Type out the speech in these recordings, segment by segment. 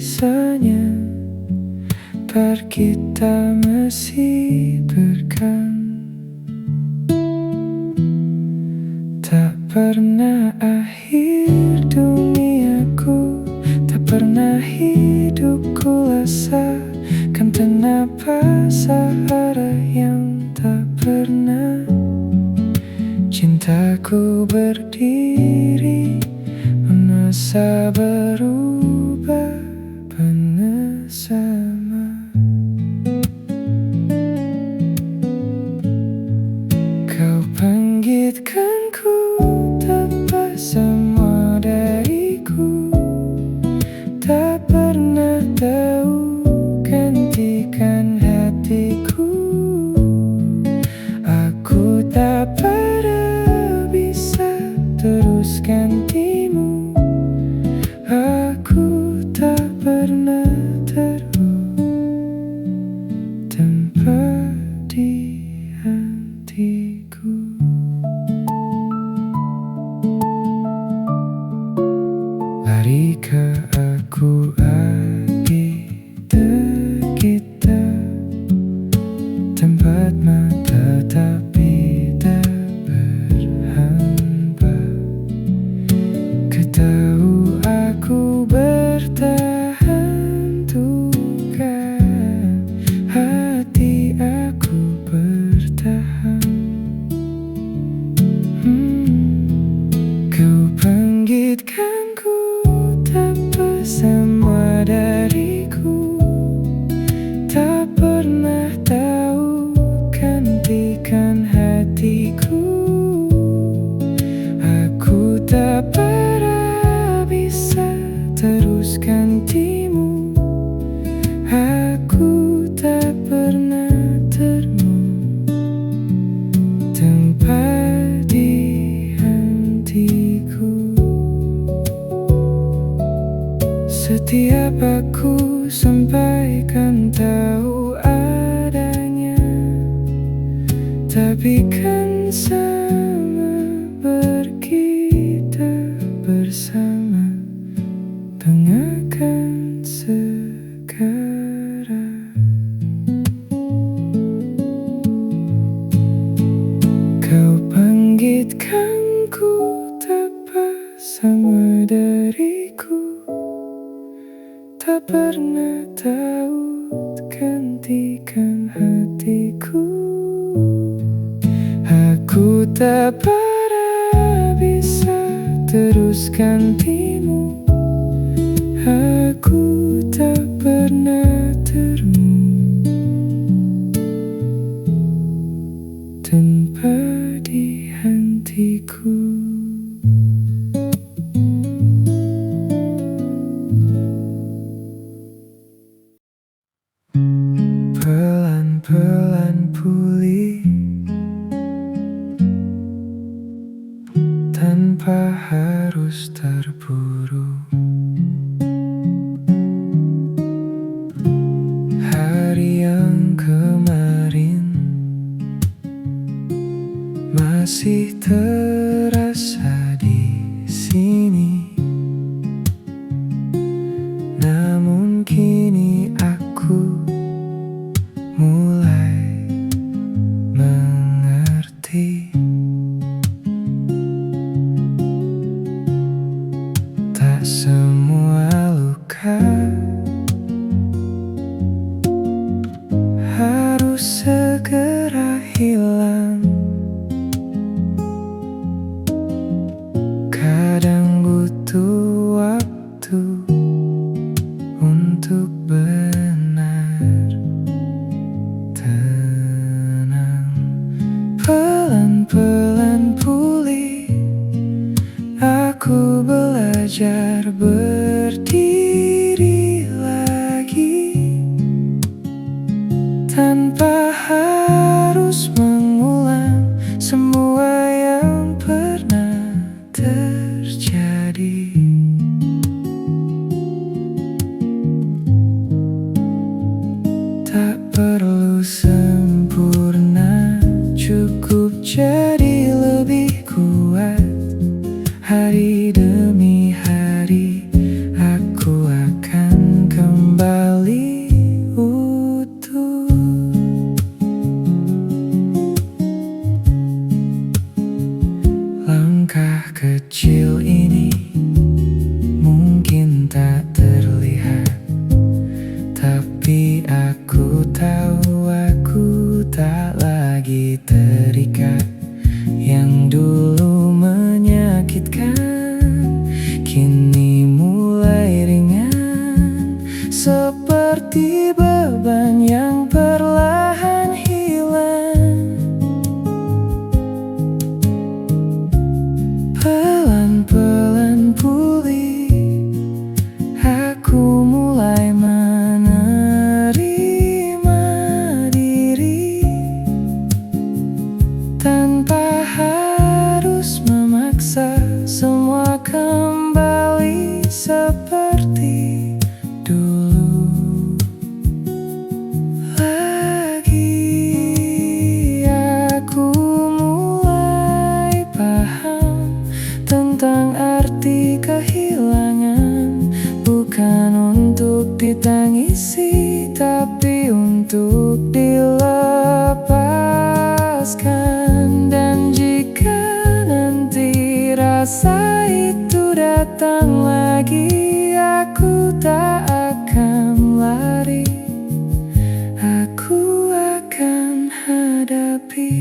bisanya kita masih berkan. Tak pernah akhir duniaku, tak pernah hidupku rasakan tanpa sahara yang tak pernah. Cintaku berdiri, masa berubah bersama. Kau bangkitkan ku tanpa semua dariku, tak pernah tahu gantikan hatiku. Aku tak pernah bisa terus gantimu. Aku tak pernah taruh tempat di hatiku. Larikah aku kita tempat mata tapi tak berhamba. Ketahu aku bertahan tukar, hati aku bertahan. Kau bangkitkan ku tanpa semua dariku, tak pernah tahu gantikan hatiku. Aku tak pernah bisa terus gantimu. Aku tak pernah termu tempat di hatiku. Setiap aku sampaikan tahu adanya, tapi kan sama berkita bersama, dengarkan sekarang. Kau bangkitkan ku tanpa sama dariku, tak pernah tahu gantikan hatiku. Aku tak pernah bisa terus gantimu. Aku tak pernah termu tanpa di hatiku. Pelan-pelan pulih tanpa harus terburu. Hari yang kemarin masih terasa di sini, namun kini aku mulai seperti beban yang perlahan hilang. Pelan-pelan pulih, aku mulai menerima diri tanpa harus memaksa. Semua kembali seperti dulu lagi. Aku mulai paham tentang arti kehilangan, bukan untuk ditangisi, tapi untuk dilepaskan. Dan jika nanti rasa itu datang lagi, aku tak akan lari, aku akan hadapi.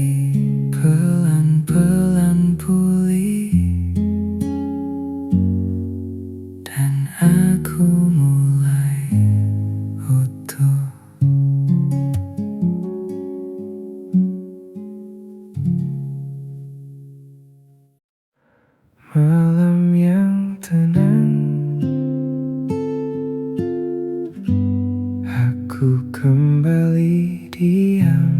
Pelan-pelan pulih, dan aku mulai utuh. Malam yang tenang, aku kembali diam.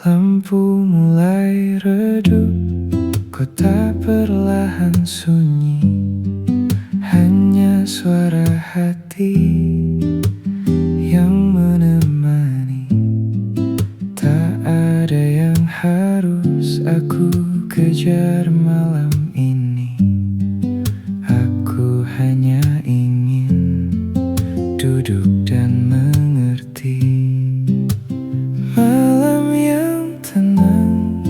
Lampu mulai redup, kota perlahan sunyi. Hanya suara hati yang menemani. Tak ada yang harus aku kejar malam ini. Aku hanya ingin duduk dan mengerti. Malam yang tenang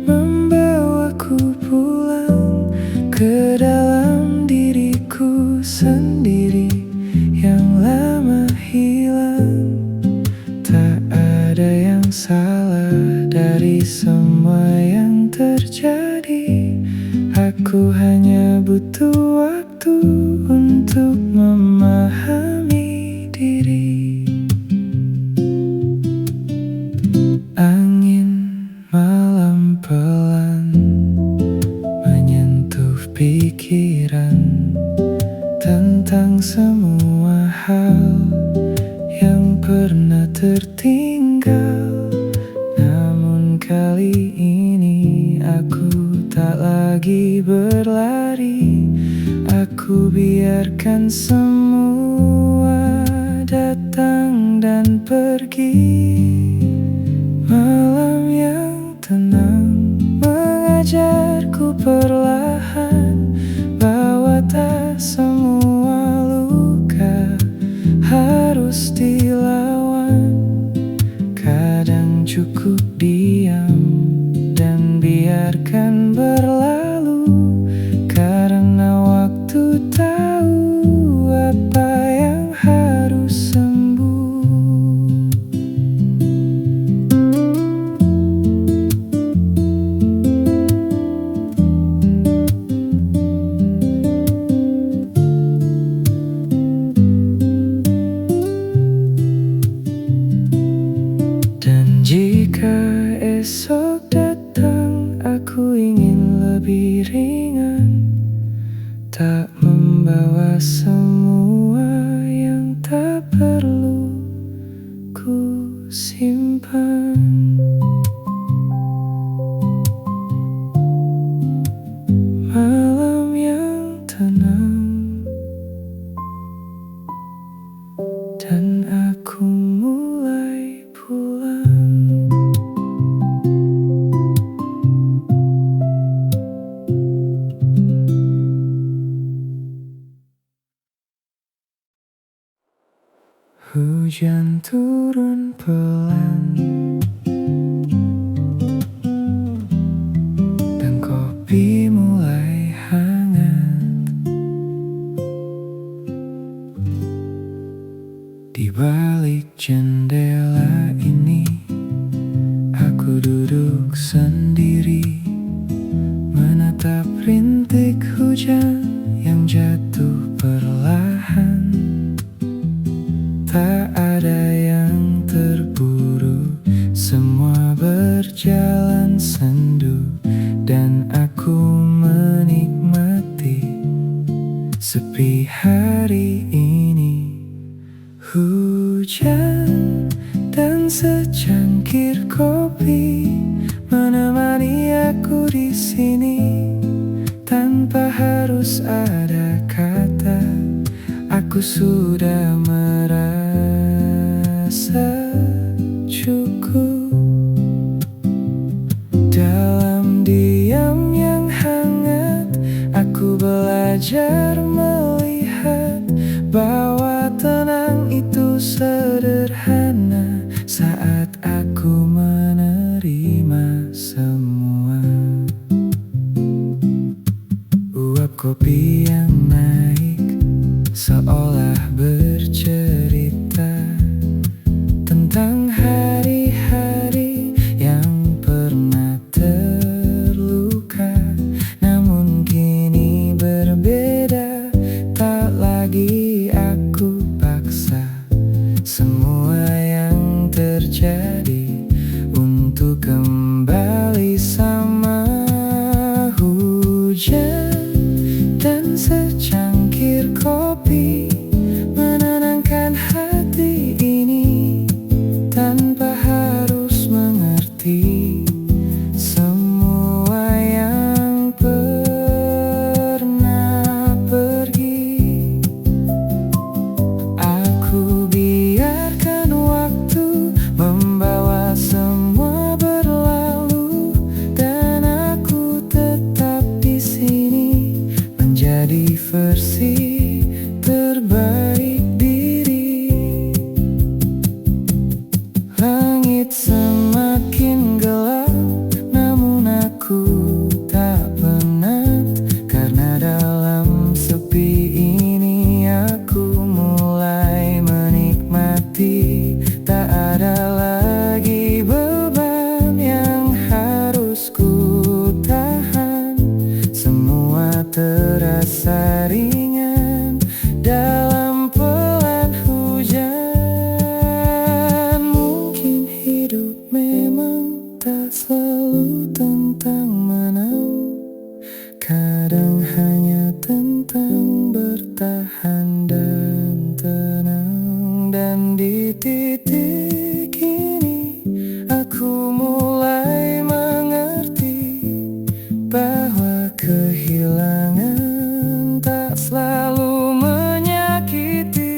membawaku pulang ke dalam diriku sendiri yang lama hilang. Tak ada yang salah dari semua yang terjadi. Aku hanya butuh waktu untuk memahami diri. Angin malam pelan menyentuh pikiran tentang semua hal yang pernah tertinggal. Namun kali ini aku tak lagi berlari. Aku biarkan semua datang dan pergi. Malam yang tenang mengajarku perlahan bahwa tak semua luka harus dilawan. Kadang cukup diam dan biarkan berlalu, karena waktu tahu apa yang harus sembuh. Dan jika esok datang, aku ingin lebih ringan, tak membawa semua yang tak perlu ku simpan. Malam yang tenang, dan aku mulai pulang. Hujan turun pelan, dan kopi mulai hangat. Di balik jendela ini, aku duduk sendiri, menatap rintik hujan yang jatuh perlahan. Tak ada yang terburu, semua berjalan sendu, dan aku menikmati sepi hari ini. Hujan dan secangkir kopi menemani aku di sini. Tanpa harus ada kata, aku sudah merasa cukup. Dalam diam yang hangat, aku belajar melihat bahwa tenang itu sederhana saat aku menerima semua. Uap kopi yang naik seolah bercerita tentang hari-hari yang pernah terluka, namun kini berbeda. Tak lagi aku paksa semua yang terjadi untuk kembali sama. Hujan dan secangkir kopi menenangkan hati ini tanpa harus mengerti semua yang pernah pergi. Aku biarkan waktu membawa semua berlalu, dan aku tetap di sini menjadi versi terbaik diri. Langit semakin gelap, namun aku tak penat, karena dalam sepi ini aku mulai menikmati. Tak ada lagi beban yang harus ku tahan, semua terasa ringan dalam pelan hujan. Mungkin hidup memang tak selalu tentang menang, kadang hanya tentang bertahan dan tenang. Dan di titik ini aku mulai mengerti bahwa kehilangan tak selalu menyakiti.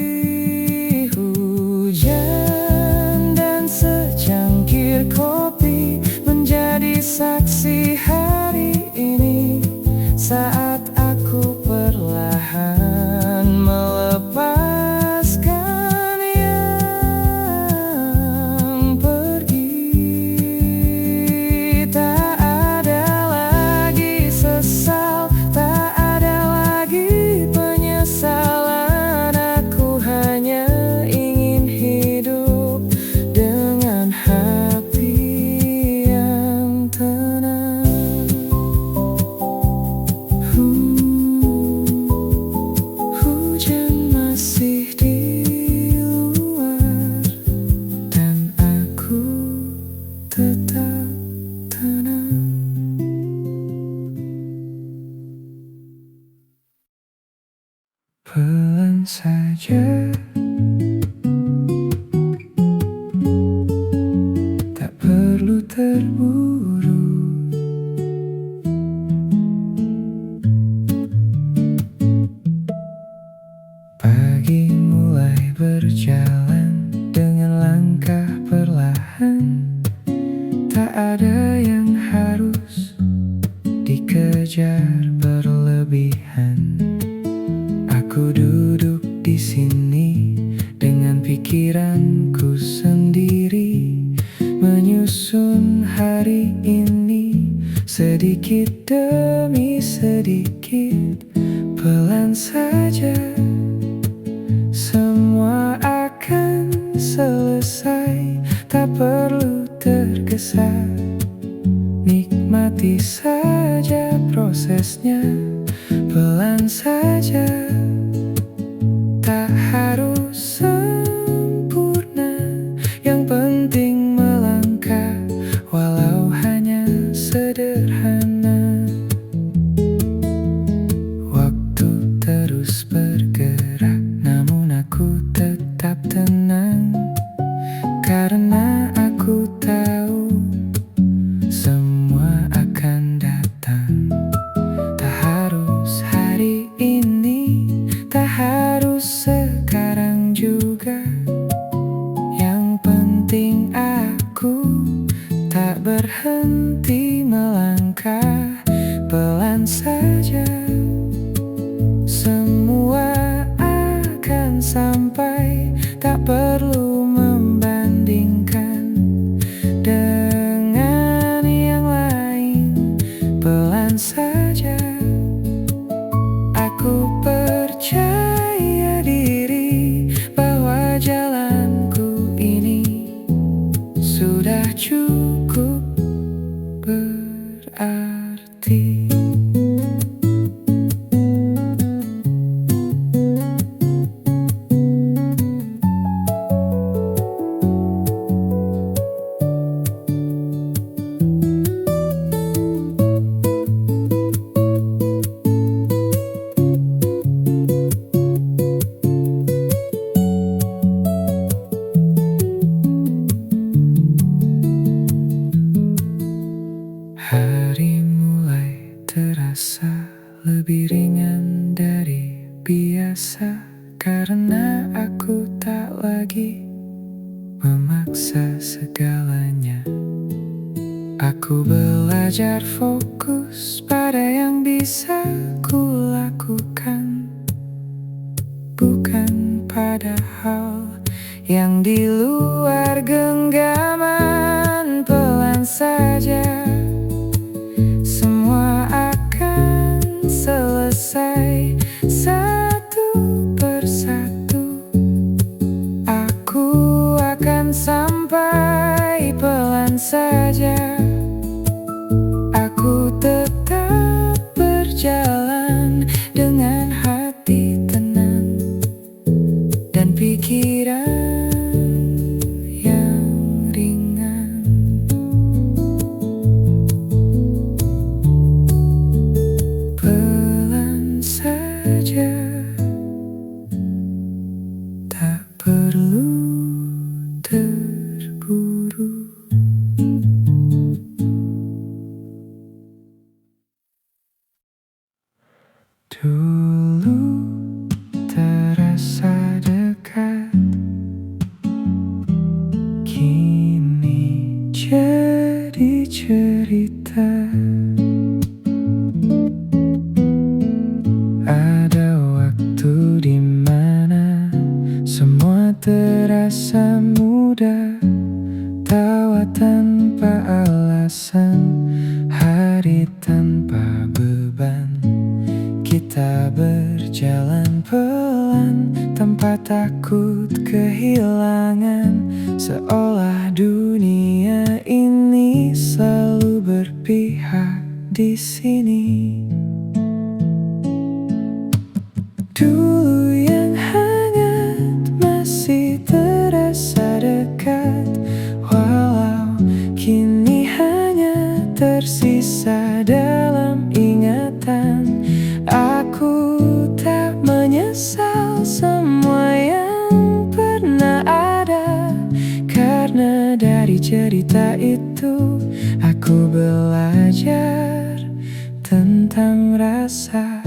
Hujan dan secangkir kopi menjadi saksi hari ini saat aku perlahan melepaskan yang pergi. Tak ada lagi sesal, tak ada lagi penyesalan. Aku hanya ingin hidup dengan hati yang tenang. Hujan masih di luar, dan aku tetap tenang. Pelan saja, tak perlu terburu. Pagi mulai berjalan dengan langkah perlahan. Tak ada yang harus dikejar berlebihan. Aku duduk di sini dengan pikiranku sendiri, menyusun hari ini sedikit demi sedikit. Pelan saja, semua akan selesai, tak perlu tergesa. Nikmati saja prosesnya, pelan saja. saja. Tak harus sempurna, yang penting melangkah, walau hanya sederhana. Waktu terus bergerak, namun aku tetap tenang, karena aku tahu semua akan datang. Tak harus hari ini, tak harus sekarang juga. Yang penting aku tak berhenti melangkah, pelan saja. Semua akan sampai, tak perlu membandingkan dengan yang lain. Pelan saja, aku percaya diri bahwa jalanku ini sudah cukup berarti. Hari mulai terasa lebih ringan dari biasa, karena aku tak lagi memaksa segalanya. Aku belajar fokus pada yang bisa ku lakukan, bukan pada hal yang di luar genggaman. Pelan saja, semua akan selesai satu persatu. Aku akan sampai, pelan saja. Aku tetap berjalan dengan hati tenang dan pikiran yang ringan. Pelan saja, tak perlu terburu. Dulu terasa dekat, kini jadi cerita. Ada waktu di mana semua terasa mudah, tawa tanpa alasan, hari tanpa beban. Kita berjalan pelan tanpa takut kehilangan, seolah dunia ini selalu berpihak di sini. Dulu yang hangat masih terasa dekat, walau kini hanya tersisa dalam ingatan. Aku tak menyesal semua yang pernah ada, karena dari cerita itu aku belajar tentang rasa.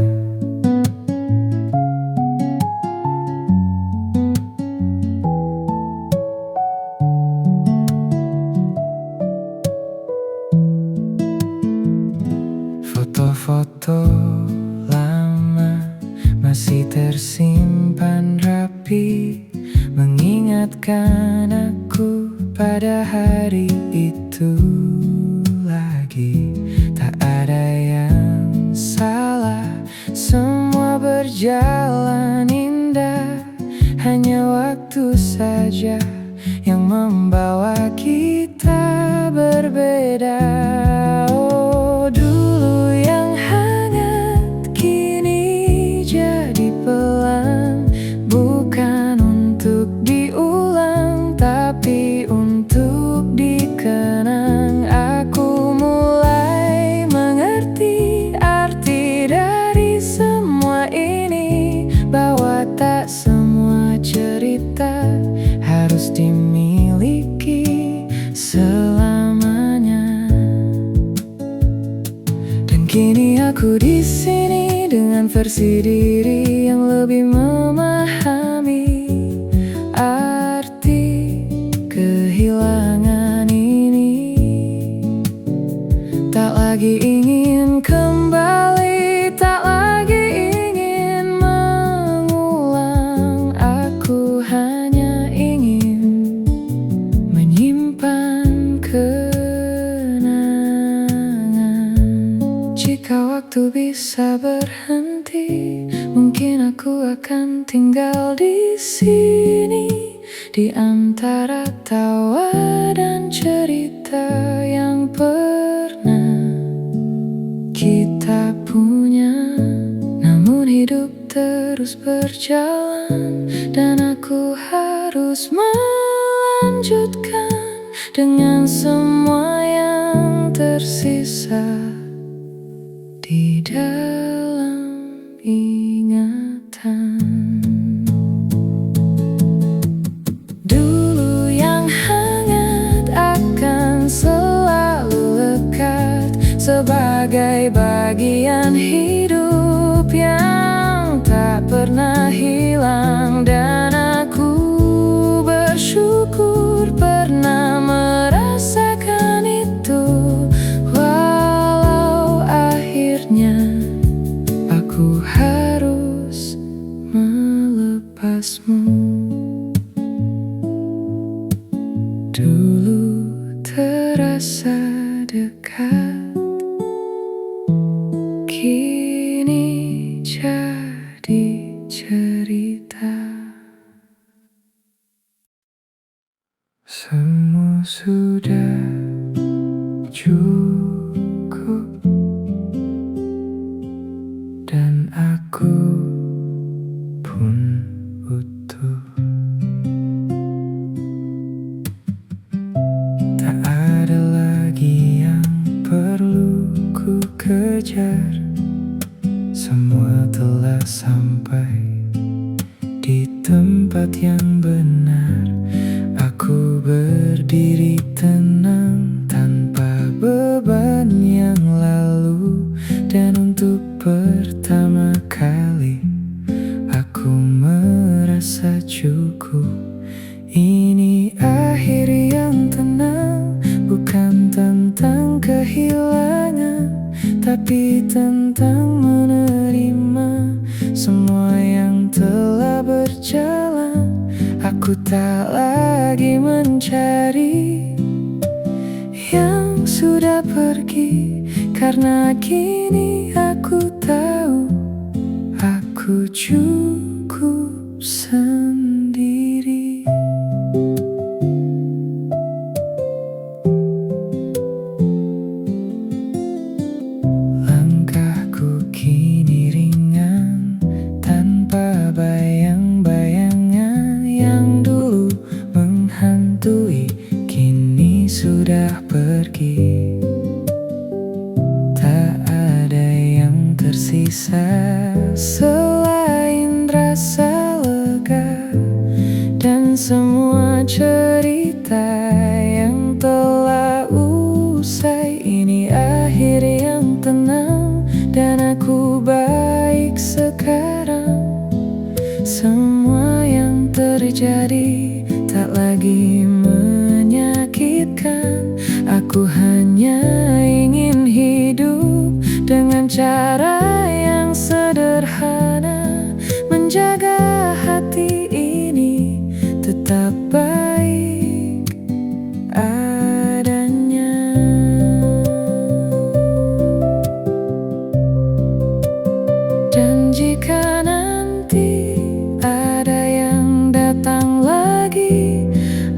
Foto-foto lama masih tersimpan rapi, mengingatkan aku pada hari itu lagi. Tak ada yang salah, semua berjalan indah, hanya waktu saja yang membawa kita berbeda. Oh, dulu yang hangat kini jadi versi diri yang lebih memahami arti kehilangan ini. Tak lagi ingin kembali, tak lagi ingin mengulang. Aku hanya ingin menyimpan kenangan. Jika waktu bisa berhenti, mungkin aku akan tinggal di sini, di antara tawa dan cerita yang pernah kita punya. Namun hidup terus berjalan dan aku harus melanjutkan dengan semua yang tersisa di dalam ingatan. Dulu yang hangat akan selalu lekat sebagai bagian hidup yang tak pernah hilang. Dan aku bersyukur pernah merasakan itu, walau akhirnya aku harus melepasmu. Dulu terasa dekat, kini jadi cerita. Semua sudah cukup dan aku pun utuh. Tak ada lagi yang perlu ku kejar. Semua telah sampai di tempat yang benar. Aku berdiri tenang tanpa beban yang lalu. Dan untuk pertama kali aku merasa cukup. Ini akhir yang tenang, bukan tentang kehilangan, tapi tentang menerima semua yang telah berjalan. Aku tak lagi mencari yang sudah pergi, karena kini aku tahu aku cukup sendiri. Langkahku kini ringan tanpa bayang-bayangan yang dulu menghantui, kini sudah pergi. Tak ada yang tersisa selain rasa lega dan semua cerita yang telah usai. Ini akhir yang tenang dan aku baik sekarang. Semua yang terjadi tak lagi menyakitkan. Aku hanya ingin hidup dengan cara yang sederhana, menjaga hati ini tetap baik adanya. Dan jika nanti ada yang datang lagi,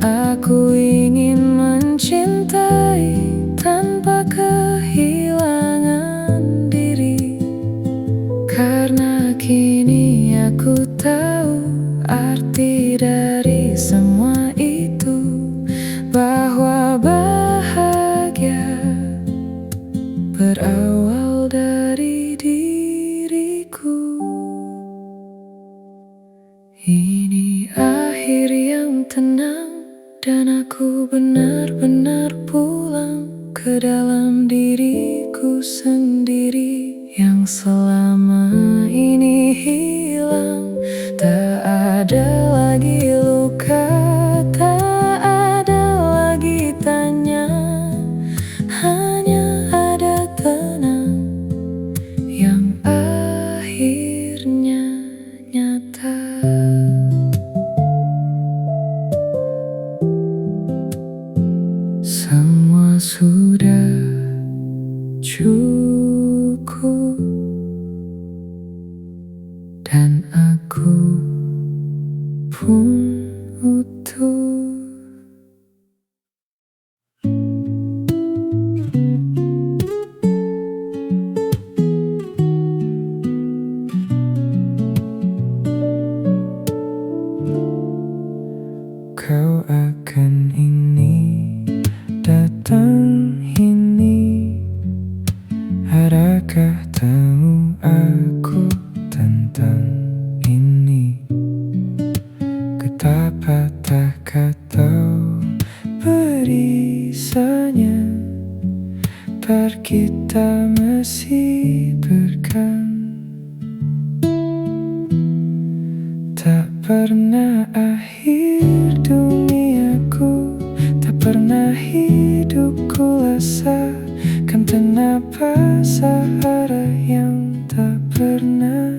aku ingin mencintai tanpa kehilangan diri. Karena kini aku tahu arti dari semua itu, bahwa bahagia berawal dari diriku. Ini akhir yang tenang dan aku benar-benar pulang ke dalam diriku sendiri. yang selama ini hilang. Tak ada lagi luka, tak ada lagi tanya, hanya ada tenang yang akhirnya nyata. Semua sudah cukup, dan aku pun utuh. Kau akan ini datang ini, adakah tahu aku tentang ini? Betapa tak kau tahu berisanya, bar kita masih berkan. Tak pernah akhir duniaku, tak pernah hidupku rasa kan napas arah yang tak pernah.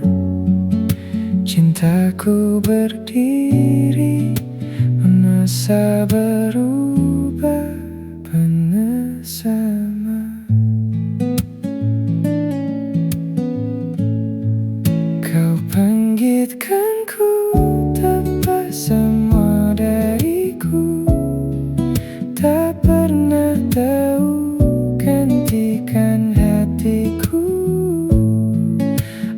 Cintaku berdiri, menasa berubah, benar sama. Kau bangkitkanku, tanpa semua dariku, tak pernah tahu gantikan hatiku.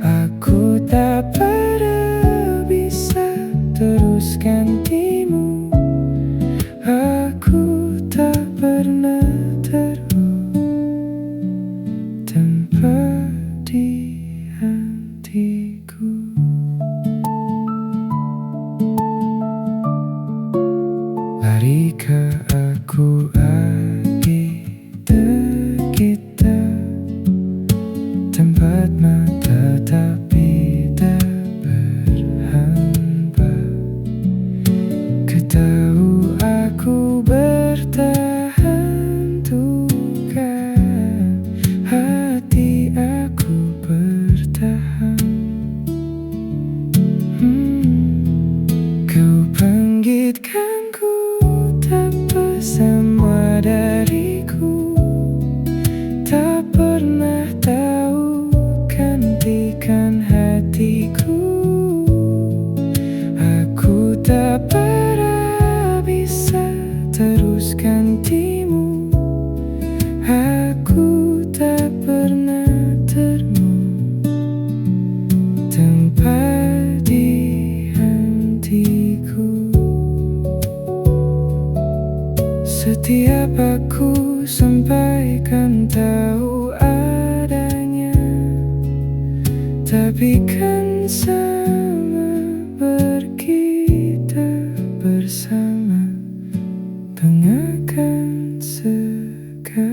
Aku tak pernah bisa terus gantimu, aku tak pernah taruh tempat di hatiku. Lari ke aku kita, tempat mata tapi tak berhamba. Ketahu aku bertahan, tukar hati aku bertahan. Kau bangkitkanku, tanpa semua dariku, tak pernah tahu gantikan hatiku. Aku tak pernah bisa terus gantimu, aku tak pernah termu tempat di hatiku. Setiap aku sampaikan tahu adanya, tapi kan sama berkita bersama, dengarkan sekarang.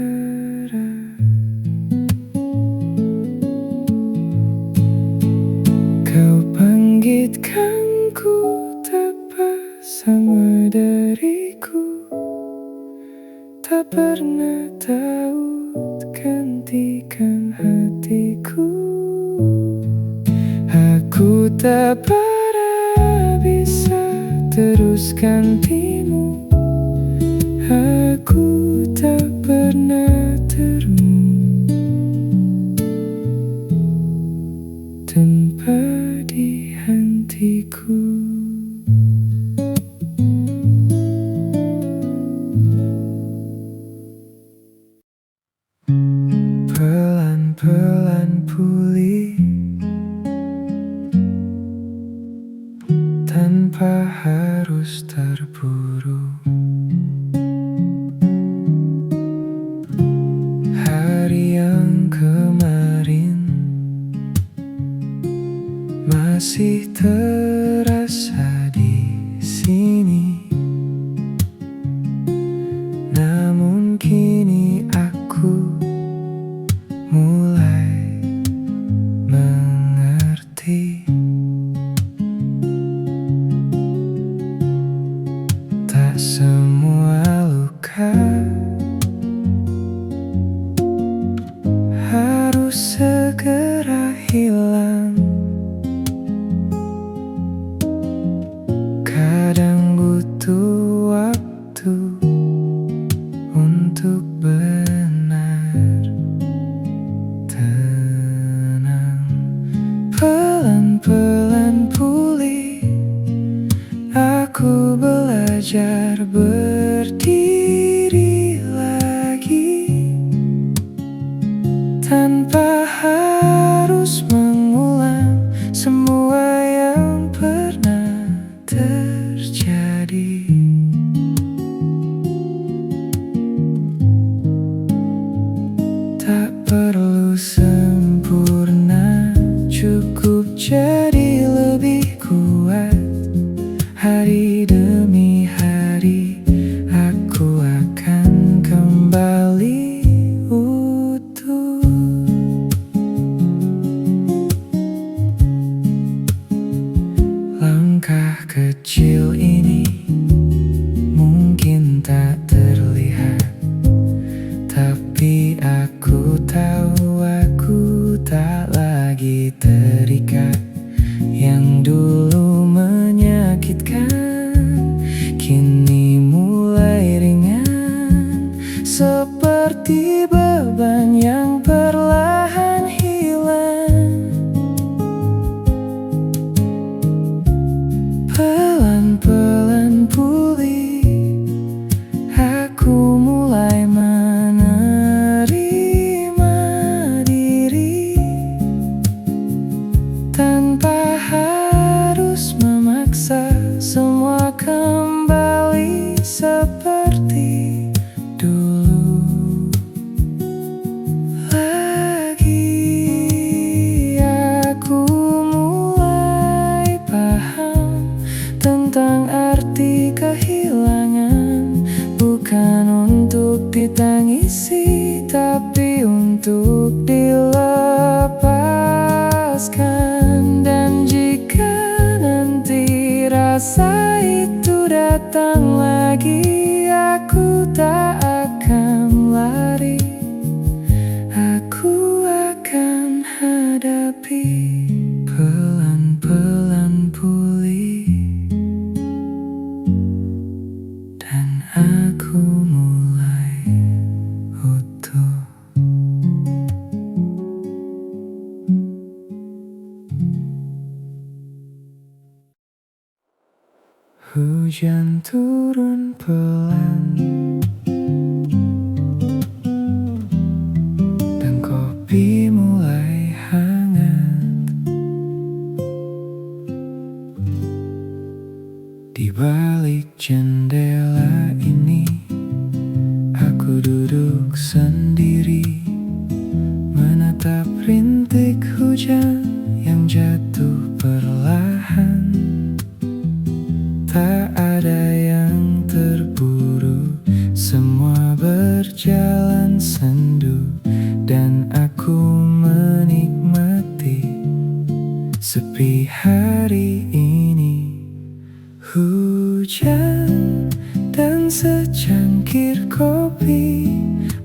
Kau bangkitkanku, tanpa sama dariku, tak pernah tahu gantikan hatiku. Aku tak pernah bisa terus gantimu, aku tak pernah termu tempat di hatiku. Pelan-pelan pulih, tanpa harus terburu. Hari yang kemarin masih terasa di sini, namun kini aku mulai Aku belajar berdiri lagi tanpa harus mengulang semua yang pernah terjadi. Tak perlu sempurna, cukup jadi lebih kuat. Hari demi hari aku akan kembali utuh. Langkah kecil ini mungkin tak terlihat, tapi aku tahu aku tak lagi terikat. Yang dulu menyakitkan kini mulai ringan, seperti beban yang perlahan hilang. Pelan-pelan pulih, aku mulai menerima diri tanpa harus memaksa. Semua kembali seperti dulu lagi. Aku mulai paham tentang arti kehilangan, bukan untuk ditangisi, tapi untuk dilepaskan. Dan jika nanti rasa itu datang lagi, aku tak akan lari, aku akan hadapi. Pelan-pelan pulih, dan aku mulai utuh. Hujan turun pelan, dan kopi mulai hangat. Di balik jendela ini aku duduk sendiri, menatap rintik hujan yang jatuh perlahan. Tak ada yang terburu, semua berjalan sendu, dan aku menikmati sepi hari ini. Hujan dan secangkir kopi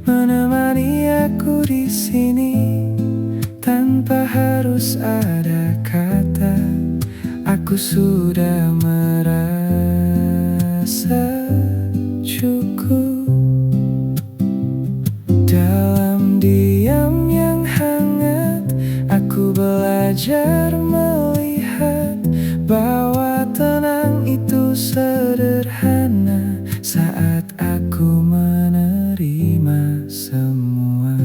menemani aku di sini, tanpa harus ada kata. Aku sudah merasa cukup. Dalam diam yang hangat, aku belajar melihat bahwa tenang itu sederhana saat aku menerima semua.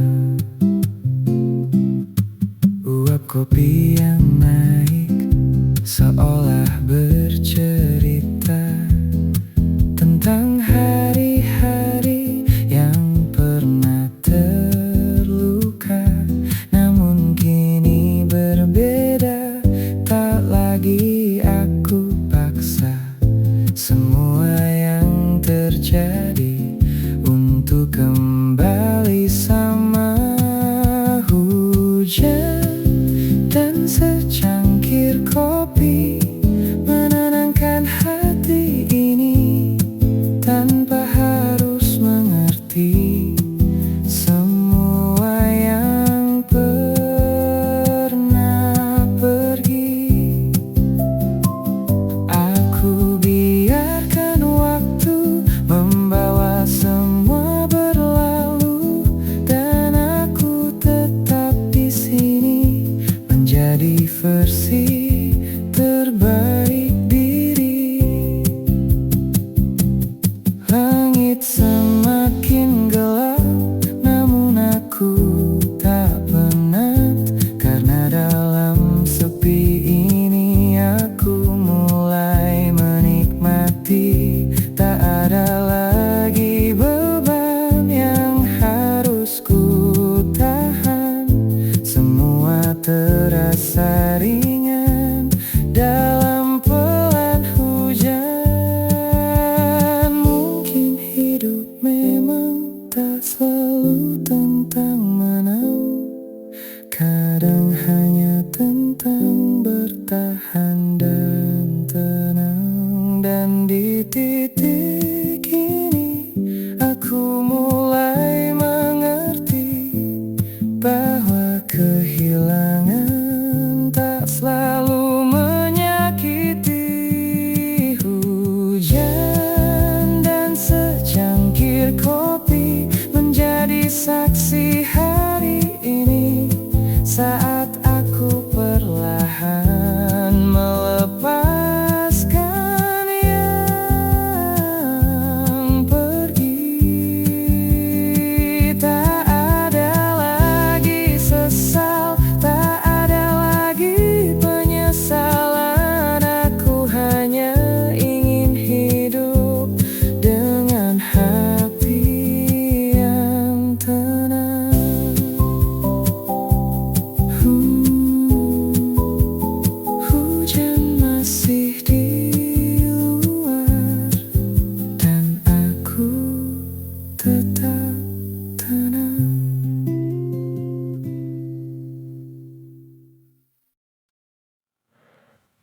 Uap kopi yang naik seolah bercerita tentang hari-hari yang pernah terluka, namun kini berbeda. Tak lagi aku paksa semua yang terjadi untuk kembali sama. Hujan dan secangkir kopi menenangkan hati ini, tanpa harus mengerti semua yang pernah pergi. Aku biarkan waktu membawa semua berlalu, dan aku tetap di sini menjadi versi terbaik titik ini aku mulai mengerti bahwa kehilangan tak selalu menyakiti. Hujan dan secangkir kopi menjadi saksi hari ini saat aku perlahan melepaskan yang pergi. Tak ada lagi sesal, tak ada lagi penyesalan. Aku hanya ingin hidup dengan hati yang tenang. Hujan masih di luar dan aku tetap tenang.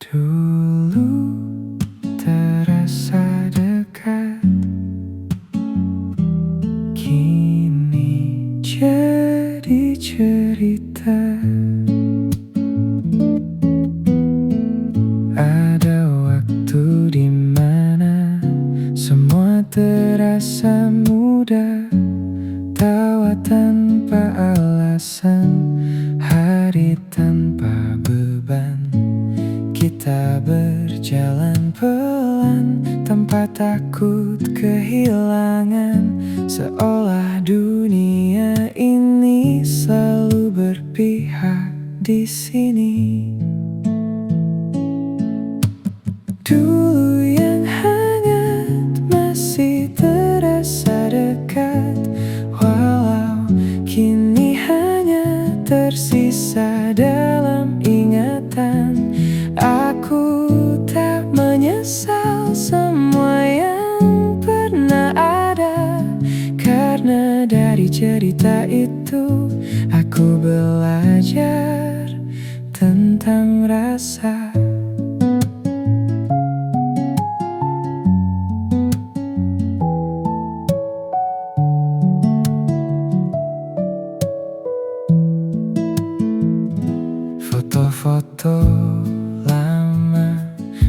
Dulu terasa dekat, kini jadi cerita. Ada waktu di mana semua terasa mudah, tawa tanpa alasan, hari tanpa beban. Kita berjalan pelan tanpa takut kehilangan, seolah dunia ini selalu berpihak di sini. Dulu yang hangat masih terasa dekat, walau kini hanya tersisa dalam ingatan. Aku tak menyesal semua yang pernah ada, karena dari cerita itu aku belajar tentang rasa. Foto-foto lama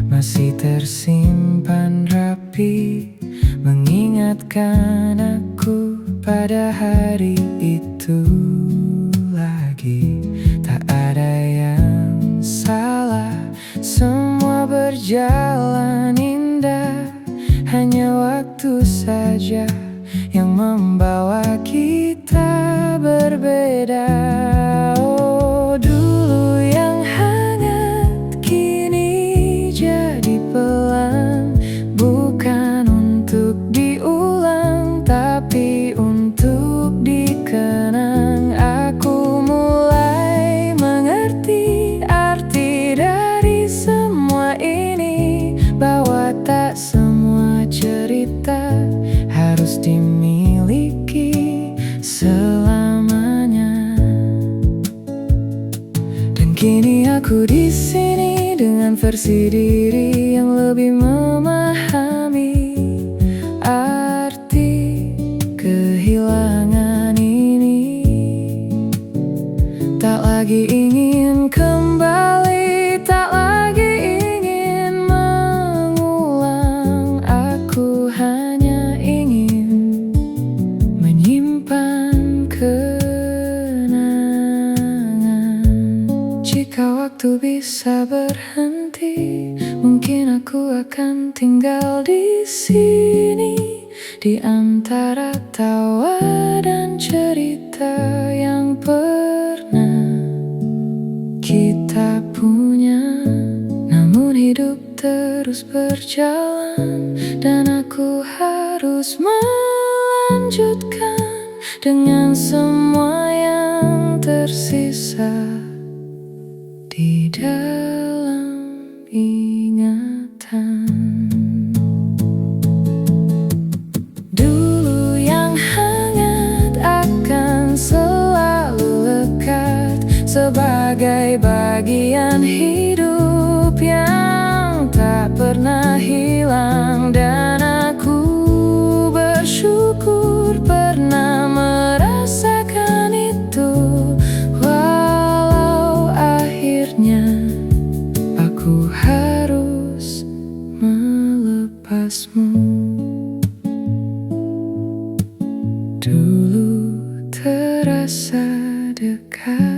masih tersimpan rapi, mengingatkan aku pada hari itu lagi. Tak ada yang salah, semua berjalan indah, hanya waktu saja yang membawa kita berbeda. Oh, dulu yang hangat kini jadi pelan, bukan untuk diulang tapi untuk dikenang. Aku mulai mengerti arti dari semua ini, bahwa tak semua cerita harus dimiliki selamanya. Dan kini aku di sini dengan versi diri yang lebih memahami arti kehilangan ini. Tak lagi ingin kembali, tak lagi ingin mengulang. Aku hanya ingin menyimpan kenangan. Jika waktu bisa berhenti, mungkin aku akan tinggal di sini, di antara tawa dan cerita yang pernah kita punya. Namun hidup terus berjalan dan aku harus melanjutkan dengan semua yang tersisa di dalam ingatan. Dulu yang hangat akan selalu lekat, sebagai bagian hidup yang tak pernah hilang. Dan Dulu terasa dekat,